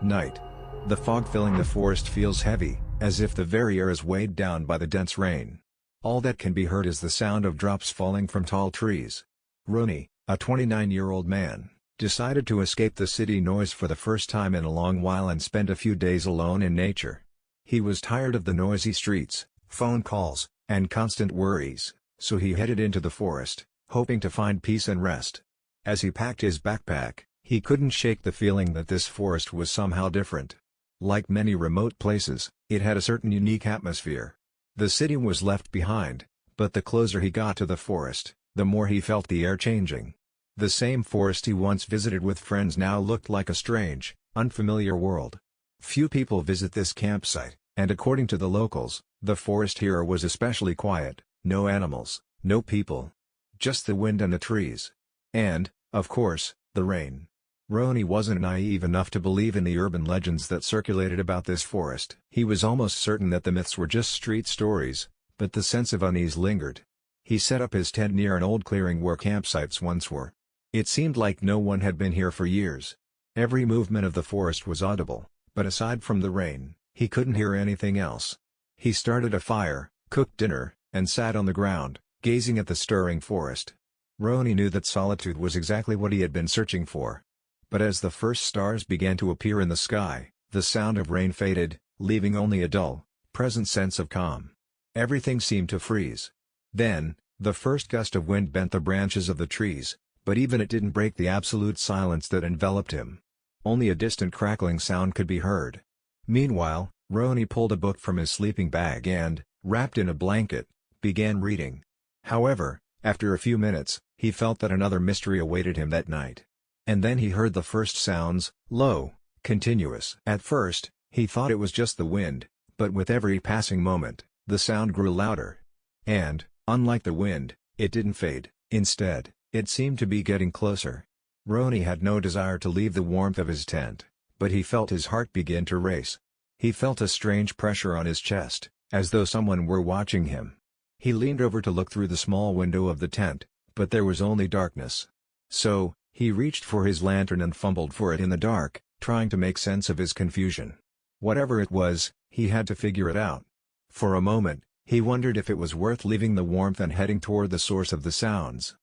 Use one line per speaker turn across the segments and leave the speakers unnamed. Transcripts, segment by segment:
night. The fog filling the forest feels heavy, as if the very air is weighed down by the dense rain. All that can be heard is the sound of drops falling from tall trees. Ronnie, a 29-year-old man, decided to escape the city noise for the first time in a long while and spend a few days alone in nature. He was tired of the noisy streets, phone calls, and constant worries, so he headed into the forest, hoping to find peace and rest. As he packed his backpack, he couldn't shake the feeling that this forest was somehow different. Like many remote places, it had a certain unique atmosphere. The city was left behind, but the closer he got to the forest, the more he felt the air changing. The same forest he once visited with friends now looked like a strange, unfamiliar world. Few people visit this campsite, and according to the locals, the forest here was especially quiet, no animals, no people. Just the wind and the trees. And, of course, the rain. Ronnie wasn't naive enough to believe in the urban legends that circulated about this forest. He was almost certain that the myths were just street stories, but the sense of unease lingered. He set up his tent near an old clearing where campsites once were. It seemed like no one had been here for years. Every movement of the forest was audible, but aside from the rain, he couldn't hear anything else. He started a fire, cooked dinner, and sat on the ground, gazing at the stirring forest. Ronnie knew that solitude was exactly what he had been searching for. But as the first stars began to appear in the sky, the sound of rain faded, leaving only a dull, present sense of calm. Everything seemed to freeze. Then, the first gust of wind bent the branches of the trees, but even it didn't break the absolute silence that enveloped him. Only a distant crackling sound could be heard. Meanwhile, Ronnie pulled a book from his sleeping bag and, wrapped in a blanket, began reading. However, after a few minutes, he felt that another mystery awaited him that night. And then he heard the first sounds, low, continuous. At first, he thought it was just the wind, but with every passing moment, the sound grew louder. And, unlike the wind, it didn't fade. Instead, it seemed to be getting closer. Ronnie had no desire to leave the warmth of his tent, but he felt his heart begin to race. He felt a strange pressure on his chest, as though someone were watching him. He leaned over to look through the small window of the tent, but there was only darkness. So, he reached for his lantern and fumbled for it in the dark, trying to make sense of his confusion. Whatever it was, he had to figure it out. For a moment, he wondered if it was worth leaving the warmth and heading toward the source of the sounds.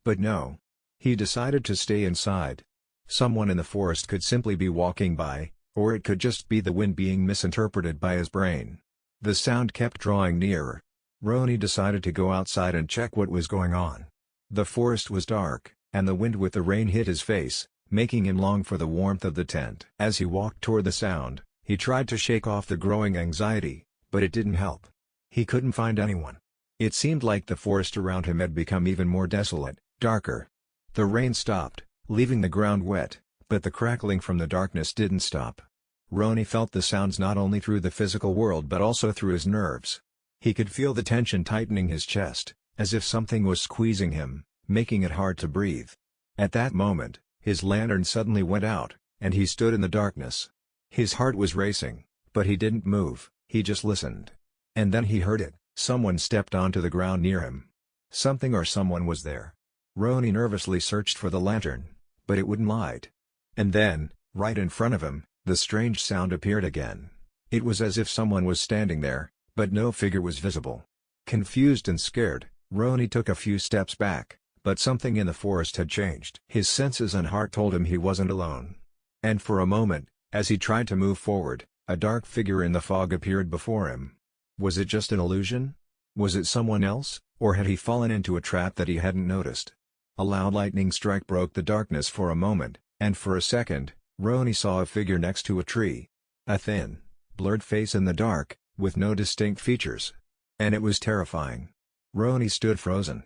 But no. He decided to stay inside. Someone in the forest could simply be walking by, or it could just be the wind being misinterpreted by his brain. The sound kept drawing nearer. Ronnie decided to go outside and check what was going on. The forest was dark, and the wind with the rain hit his face, making him long for the warmth of the tent. As he walked toward the sound, he tried to shake off the growing anxiety, but it didn't help. He couldn't find anyone. It seemed like the forest around him had become even more desolate, darker. The rain stopped, leaving the ground wet, but the crackling from the darkness didn't stop. Ronnie felt the sounds not only through the physical world but also through his nerves. He could feel the tension tightening his chest, as if something was squeezing him, making it hard to breathe. At that moment, his lantern suddenly went out, and he stood in the darkness. His heart was racing, but he didn't move, he just listened. And then he heard it, someone stepped onto the ground near him. Something or someone was there. Ronnie nervously searched for the lantern, but it wouldn't light. And then, right in front of him, the strange sound appeared again. It was as if someone was standing there, but no figure was visible. Confused and scared, Ronnie took a few steps back, but something in the forest had changed. His senses and heart told him he wasn't alone. And for a moment, as he tried to move forward, a dark figure in the fog appeared before him. Was it just an illusion? Was it someone else, or had he fallen into a trap that he hadn't noticed? A loud lightning strike broke the darkness for a moment, and for a second, Ronnie saw a figure next to a tree. A thin, blurred face in the dark, with no distinct features. And it was terrifying. Ronnie stood frozen.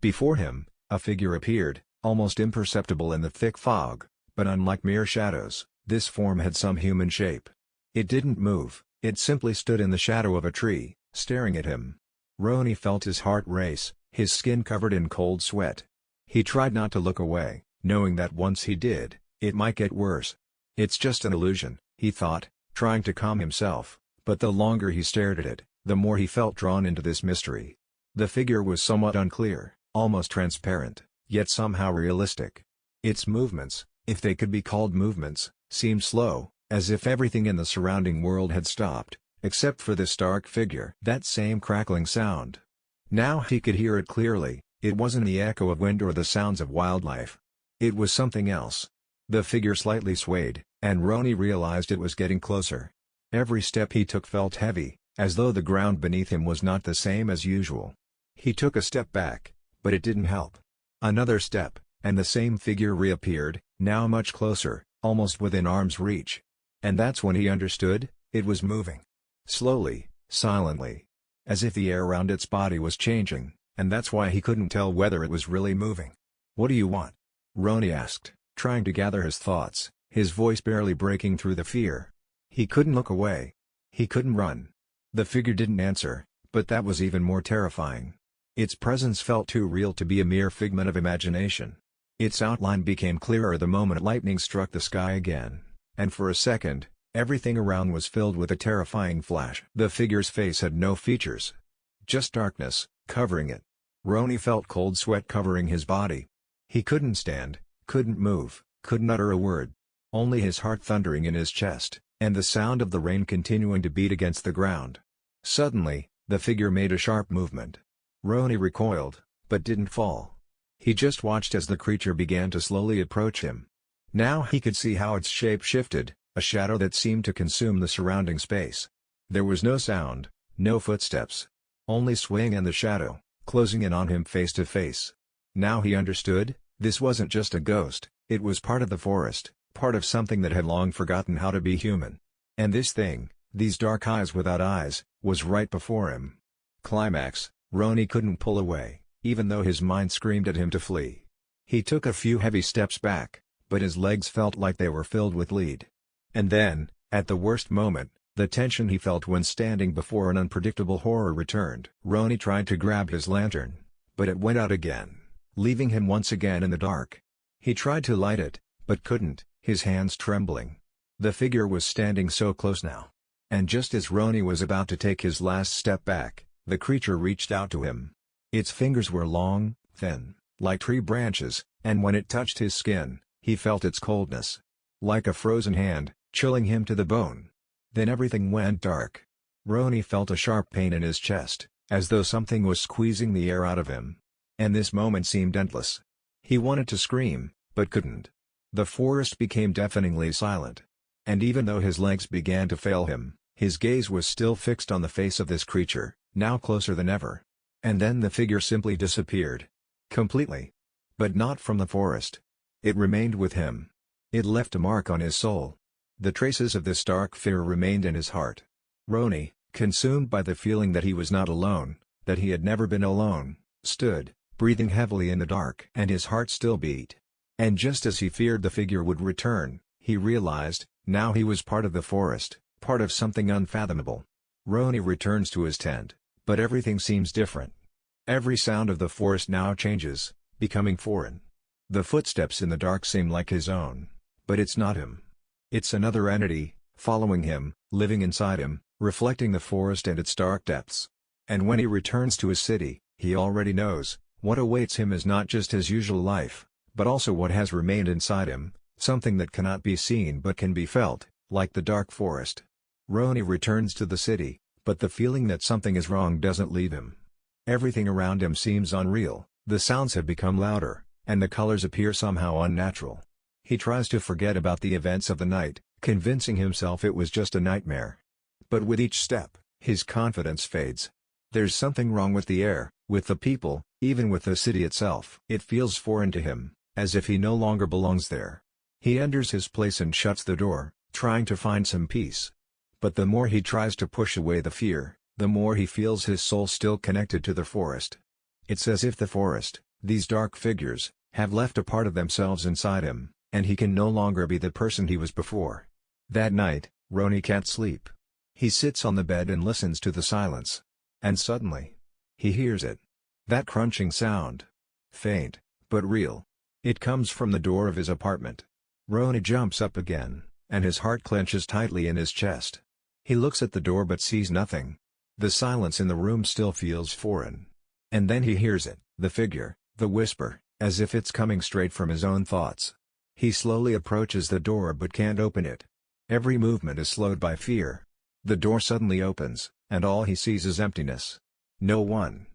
Before him, a figure appeared, almost imperceptible in the thick fog, but unlike mere shadows, this form had some human shape. It didn't move, it simply stood in the shadow of a tree, staring at him. Ronnie felt his heart race, his skin covered in cold sweat. He tried not to look away, knowing that once he did, it might get worse. It's just an illusion, he thought, trying to calm himself, but the longer he stared at it, the more he felt drawn into this mystery. The figure was somewhat unclear, almost transparent, yet somehow realistic. Its movements, if they could be called movements, seemed slow, as if everything in the surrounding world had stopped, except for this dark figure. That same crackling sound. Now he could hear it clearly. It wasn't the echo of wind or the sounds of wildlife. It was something else. The figure slightly swayed, and Roni realized it was getting closer. Every step he took felt heavy, as though the ground beneath him was not the same as usual. He took a step back, but it didn't help. Another step, and the same figure reappeared, now much closer, almost within arm's reach. And that's when he understood, it was moving. Slowly, silently. As if the air around its body was changing, and that's why he couldn't tell whether it was really moving. "What do you want?" Roni asked, trying to gather his thoughts, his voice barely breaking through the fear. He couldn't look away. He couldn't run. The figure didn't answer, but that was even more terrifying. Its presence felt too real to be a mere figment of imagination. Its outline became clearer the moment lightning struck the sky again, and for a second, everything around was filled with a terrifying flash. The figure's face had no features. Just darkness, covering it. Roni felt cold sweat covering his body. He couldn't stand, couldn't move, couldn't utter a word. Only his heart thundering in his chest, and the sound of the rain continuing to beat against the ground. Suddenly, the figure made a sharp movement. Roni recoiled, but didn't fall. He just watched as the creature began to slowly approach him. Now he could see how its shape shifted, a shadow that seemed to consume the surrounding space. There was no sound, no footsteps. Only swaying and the shadow, closing in on him face to face. Now he understood, this wasn't just a ghost, it was part of the forest, part of something that had long forgotten how to be human. And this thing, these dark eyes without eyes, was right before him. Climax, Roni couldn't pull away, even though his mind screamed at him to flee. He took a few heavy steps back, but his legs felt like they were filled with lead. And then, at the worst moment, the tension he felt when standing before an unpredictable horror returned. Roni tried to grab his lantern, but it went out again, leaving him once again in the dark. He tried to light it, but couldn't, his hands trembling. The figure was standing so close now. And just as Roni was about to take his last step back, the creature reached out to him. Its fingers were long, thin, like tree branches, and when it touched his skin, he felt its coldness. Like a frozen hand, chilling him to the bone. Then everything went dark. Roni felt a sharp pain in his chest, as though something was squeezing the air out of him. And this moment seemed endless. He wanted to scream, but couldn't. The forest became deafeningly silent. And even though his legs began to fail him, his gaze was still fixed on the face of this creature, now closer than ever. And then the figure simply disappeared. Completely. But not from the forest. It remained with him. It left a mark on his soul. The traces of this dark fear remained in his heart. Roni, consumed by the feeling that he was not alone, that he had never been alone, stood, breathing heavily in the dark. And his heart still beat. And just as he feared the figure would return, he realized, now he was part of the forest, part of something unfathomable. Roni returns to his tent, but everything seems different. Every sound of the forest now changes, becoming foreign. The footsteps in the dark seem like his own, but it's not him. It's another entity, following him, living inside him, reflecting the forest and its dark depths. And when he returns to his city, he already knows, what awaits him is not just his usual life, but also what has remained inside him, something that cannot be seen but can be felt, like the dark forest. Roni returns to the city, but the feeling that something is wrong doesn't leave him. Everything around him seems unreal, the sounds have become louder, and the colors appear somehow unnatural. He tries to forget about the events of the night, convincing himself it was just a nightmare. But with each step, his confidence fades. There's something wrong with the air, with the people, even with the city itself. It feels foreign to him, as if he no longer belongs there. He enters his place and shuts the door, trying to find some peace. But the more he tries to push away the fear, the more he feels his soul still connected to the forest. It's as if the forest, these dark figures, have left a part of themselves inside him, and he can no longer be the person he was before. That night, Roni can't sleep. He sits on the bed and listens to the silence. And suddenly, he hears it. That crunching sound. Faint, but real. It comes from the door of his apartment. Roni jumps up again, and his heart clenches tightly in his chest. He looks at the door but sees nothing. The silence in the room still feels foreign. And then he hears it, the figure, the whisper, as if it's coming straight from his own thoughts. He slowly approaches the door but can't open it. Every movement is slowed by fear. The door suddenly opens, and all he sees is emptiness. No one.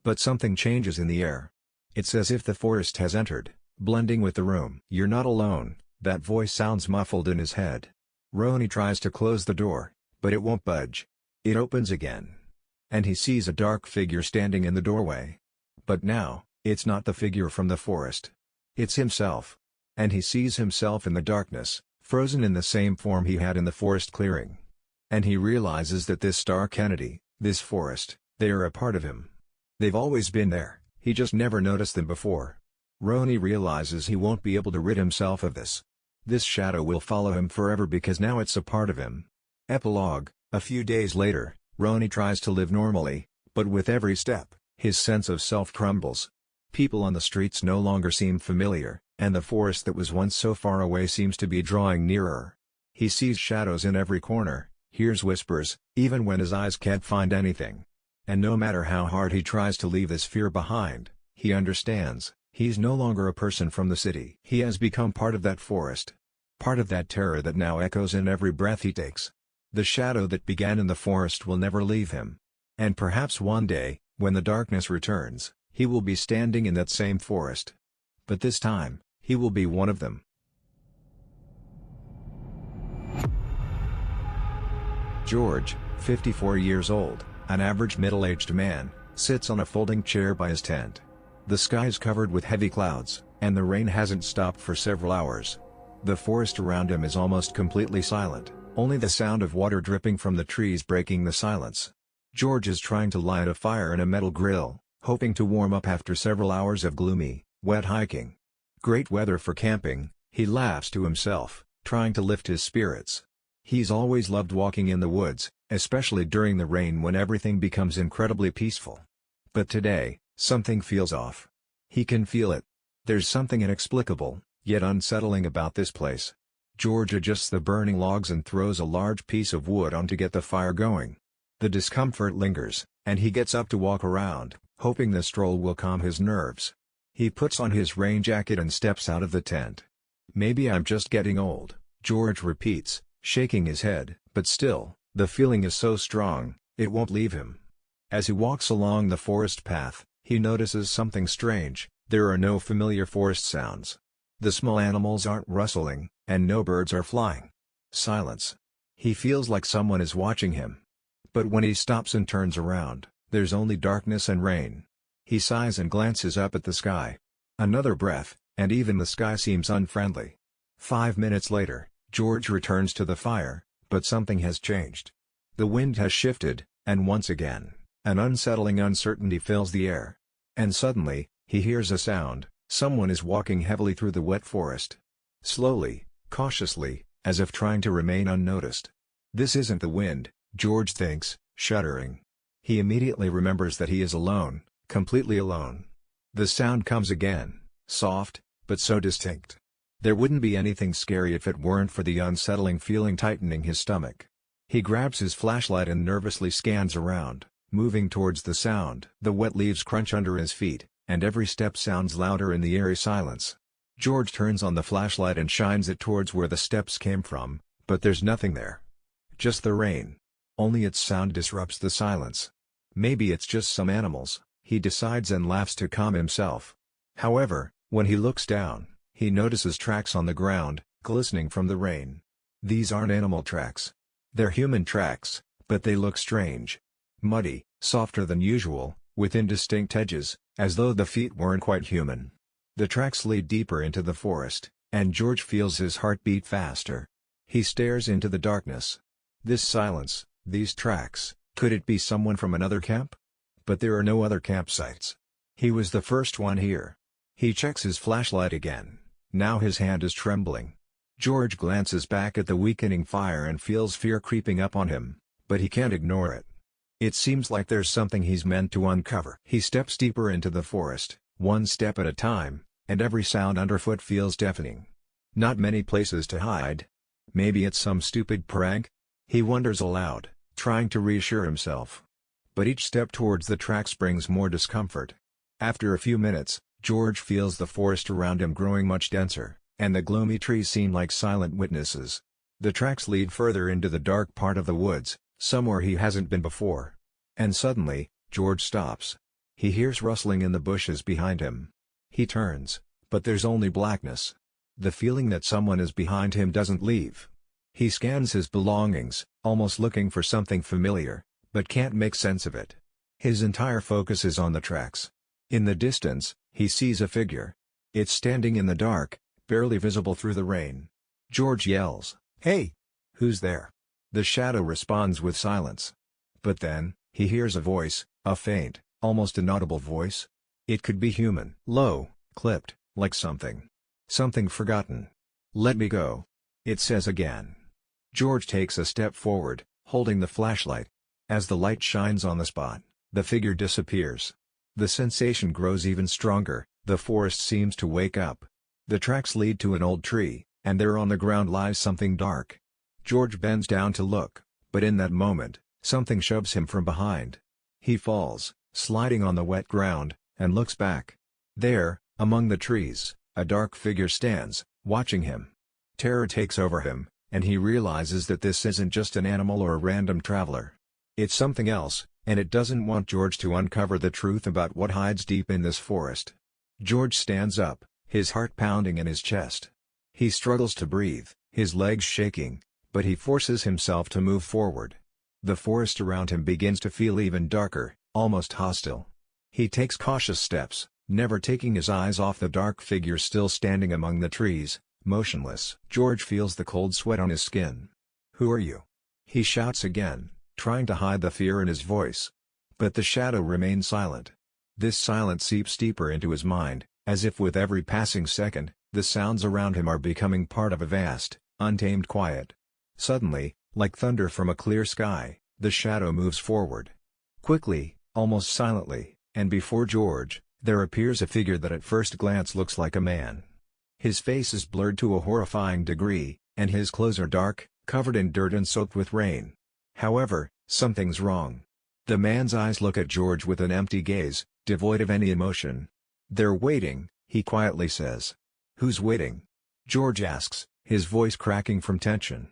But something changes in the air. It's as if the forest has entered, blending with the room. "You're not alone," that voice sounds muffled in his head. Ronnie tries to close the door, but it won't budge. It opens again. And he sees a dark figure standing in the doorway. But now, it's not the figure from the forest. It's himself. And he sees himself in the darkness, frozen in the same form he had in the forest clearing. And he realizes that this stark entity, this forest, they are a part of him. They've always been there, he just never noticed them before. Ronnie realizes he won't be able to rid himself of this. This shadow will follow him forever because now it's a part of him. Epilogue: a few days later, Ronnie tries to live normally, but with every step, his sense of self crumbles. People on the streets no longer seem familiar, and the forest that was once so far away seems to be drawing nearer. He sees shadows in every corner, hears whispers, even when his eyes can't find anything. And no matter how hard he tries to leave this fear behind, he understands, he's no longer a person from the city. He has become part of that forest. Part of that terror that now echoes in every breath he takes. The shadow that began in the forest will never leave him. And perhaps one day, when the darkness returns, he will be standing in that same forest. But this time, he will be one of them. George, 54 years old, an average middle-aged man, sits on a folding chair by his tent. The sky is covered with heavy clouds, and the rain hasn't stopped for several hours. The forest around him is almost completely silent, only the sound of water dripping from the trees breaking the silence. George is trying to light a fire in a metal grill, hoping to warm up after several hours of gloomy, wet hiking. Great weather for camping, he laughs to himself, trying to lift his spirits. He's always loved walking in the woods, especially during the rain when everything becomes incredibly peaceful. But today, something feels off. He can feel it. There's something inexplicable, yet unsettling about this place. George adjusts the burning logs and throws a large piece of wood on to get the fire going. The discomfort lingers, and he gets up to walk around, hoping the stroll will calm his nerves. He puts on his rain jacket and steps out of the tent. "Maybe I'm just getting old," George repeats, shaking his head. But still, the feeling is so strong, it won't leave him. As he walks along the forest path, he notices something strange. There are no familiar forest sounds. The small animals aren't rustling, and no birds are flying. Silence. He feels like someone is watching him. But when he stops and turns around, there's only darkness and rain. He sighs and glances up at the sky. Another breath, and even the sky seems unfriendly. 5 minutes later, George returns to the fire, but something has changed. The wind has shifted, and once again, an unsettling uncertainty fills the air. And suddenly, he hears a sound. Someone is walking heavily through the wet forest. Slowly, cautiously, as if trying to remain unnoticed. This isn't the wind, George thinks, shuddering. He immediately remembers that he is alone, completely alone. The sound comes again, soft, but so distinct. There wouldn't be anything scary if it weren't for the unsettling feeling tightening his stomach. He grabs his flashlight and nervously scans around, moving towards the sound. The wet leaves crunch under his feet, and every step sounds louder in the eerie silence. George turns on the flashlight and shines it towards where the steps came from, but there's nothing there. Just the rain. Only its sound disrupts the silence. Maybe it's just some animals, he decides and laughs to calm himself. However, when he looks down, he notices tracks on the ground, glistening from the rain. These aren't animal tracks. They're human tracks, but they look strange. Muddy, softer than usual, with indistinct edges, as though the feet weren't quite human. The tracks lead deeper into the forest, and George feels his heart beat faster. He stares into the darkness. This silence, these tracks, could it be someone from another camp? But there are no other campsites. He was the first one here. He checks his flashlight again. Now his hand is trembling. George glances back at the weakening fire and feels fear creeping up on him, but he can't ignore it. It seems like there's something he's meant to uncover. He steps deeper into the forest, one step at a time, and every sound underfoot feels deafening. Not many places to hide. Maybe it's some stupid prank? He wonders aloud, trying to reassure himself. But each step towards the tracks brings more discomfort. After a few minutes, George feels the forest around him growing much denser, and the gloomy trees seem like silent witnesses. The tracks lead further into the dark part of the woods, somewhere he hasn't been before. And suddenly, George stops. He hears rustling in the bushes behind him. He turns, but there's only blackness. The feeling that someone is behind him doesn't leave. He scans his belongings, almost looking for something familiar, but can't make sense of it. His entire focus is on the tracks. In the distance, he sees a figure. It's standing in the dark, barely visible through the rain. George yells, "Hey! Who's there?" The shadow responds with silence. But then, he hears a voice, a faint, almost inaudible voice. It could be human. Low, clipped, like something forgotten. "Let me go," it says again. George takes a step forward, holding the flashlight. As the light shines on the spot, the figure disappears. The sensation grows even stronger, the forest seems to wake up. The tracks lead to an old tree, and there on the ground lies something dark. George bends down to look, but in that moment, something shoves him from behind. He falls, sliding on the wet ground, and looks back. There, among the trees, a dark figure stands, watching him. Terror takes over him, and he realizes that this isn't just an animal or a random traveler. It's something else, and it doesn't want George to uncover the truth about what hides deep in this forest. George stands up, his heart pounding in his chest. He struggles to breathe, his legs shaking, but he forces himself to move forward. The forest around him begins to feel even darker, almost hostile. He takes cautious steps, never taking his eyes off the dark figure still standing among the trees, motionless. George feels the cold sweat on his skin. "Who are you?" he shouts again, trying to hide the fear in his voice. But the shadow remains silent. This silence seeps deeper into his mind, as if with every passing second, the sounds around him are becoming part of a vast, untamed quiet. Suddenly, like thunder from a clear sky, the shadow moves forward. Quickly, almost silently, and before George, there appears a figure that at first glance looks like a man. His face is blurred to a horrifying degree, and his clothes are dark, covered in dirt and soaked with rain. However, something's wrong. The man's eyes look at George with an empty gaze, devoid of any emotion. "They're waiting," he quietly says. "Who's waiting?" George asks, his voice cracking from tension.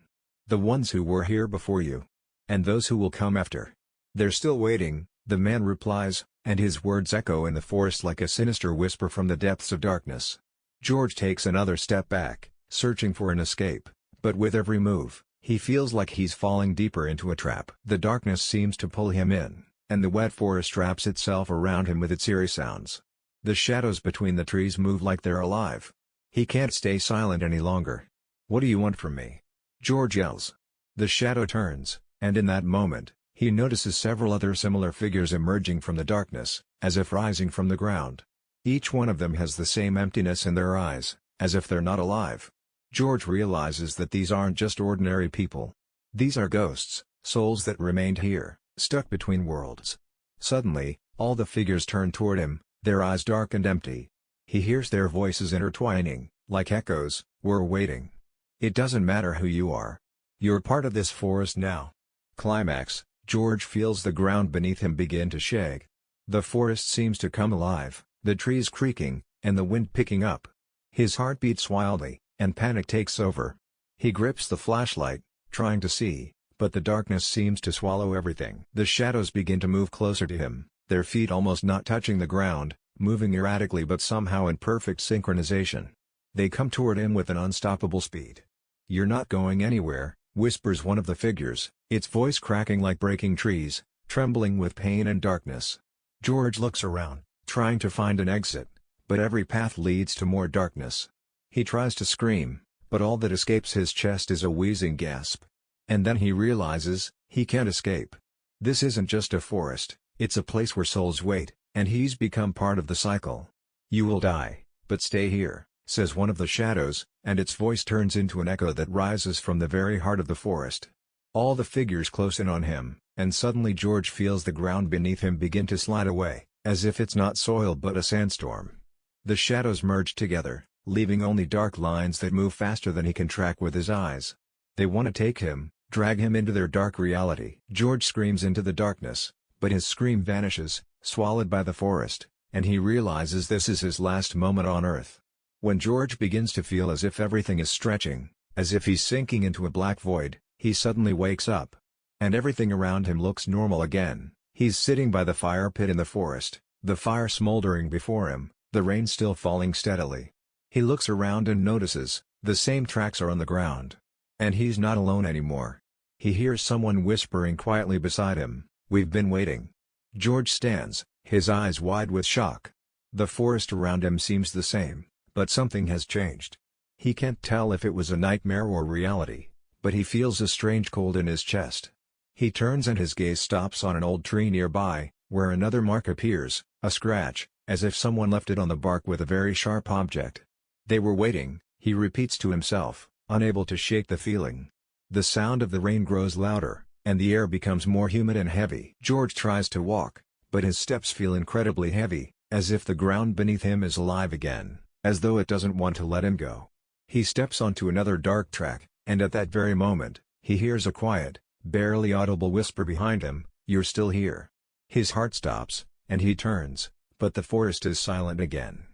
"The ones who were here before you. And those who will come after. They're still waiting," the man replies, and his words echo in the forest like a sinister whisper from the depths of darkness. George takes another step back, searching for an escape, but with every move, he feels like he's falling deeper into a trap. The darkness seems to pull him in, and the wet forest wraps itself around him with its eerie sounds. The shadows between the trees move like they're alive. He can't stay silent any longer. "What do you want from me?" George yells. The shadow turns, and in that moment, he notices several other similar figures emerging from the darkness, as if rising from the ground. Each one of them has the same emptiness in their eyes, as if they're not alive. George realizes that these aren't just ordinary people. These are ghosts, souls that remained here, stuck between worlds. Suddenly, all the figures turn toward him, their eyes dark and empty. He hears their voices intertwining, like echoes, "We're waiting. It doesn't matter who you are. You're part of this forest now." Climax, George feels the ground beneath him begin to shake. The forest seems to come alive, the trees creaking, and the wind picking up. His heart beats wildly, and panic takes over. He grips the flashlight, trying to see, but the darkness seems to swallow everything. The shadows begin to move closer to him, their feet almost not touching the ground, moving erratically but somehow in perfect synchronization. They come toward him with an unstoppable speed. "You're not going anywhere," whispers one of the figures, its voice cracking like breaking trees, trembling with pain and darkness. George looks around, trying to find an exit, but every path leads to more darkness. He tries to scream, but all that escapes his chest is a wheezing gasp. And then he realizes, he can't escape. This isn't just a forest, it's a place where souls wait, and he's become part of the cycle. "You will die, but stay here," says one of the shadows, and its voice turns into an echo that rises from the very heart of the forest. All the figures close in on him, and suddenly George feels the ground beneath him begin to slide away, as if it's not soil but a sandstorm. The shadows merge together, leaving only dark lines that move faster than he can track with his eyes. They want to take him, drag him into their dark reality. George screams into the darkness, but his scream vanishes, swallowed by the forest, and he realizes this is his last moment on Earth. When George begins to feel as if everything is stretching, As if he's sinking into a black void, he suddenly wakes up. And everything around him looks normal again. He's sitting by the fire pit in the forest, the fire smoldering before him, the rain still falling steadily. He looks around and notices, the same tracks are on the ground. And he's not alone anymore. He hears someone whispering quietly beside him, "We've been waiting." George stands, his eyes wide with shock. The forest around him seems the same, but something has changed. He can't tell if it was a nightmare or reality, but he feels a strange cold in his chest. He turns and his gaze stops on an old tree nearby, where another mark appears, a scratch, as if someone left it on the bark with a very sharp object. "They were waiting," he repeats to himself, unable to shake the feeling. The sound of the rain grows louder, and the air becomes more humid and heavy. George tries to walk, but his steps feel incredibly heavy, as if the ground beneath him is alive again, as though it doesn't want to let him go. He steps onto another dark track, and at that very moment, he hears a quiet, barely audible whisper behind him, "You're still here." His heart stops, and he turns, but the forest is silent again.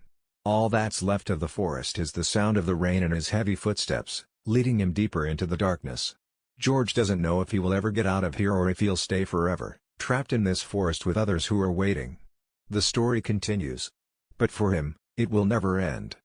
All that's left of the forest is the sound of the rain and his heavy footsteps, leading him deeper into the darkness. George doesn't know if he will ever get out of here or if he'll stay forever, trapped in this forest with others who are waiting. The story continues. But for him, it will never end.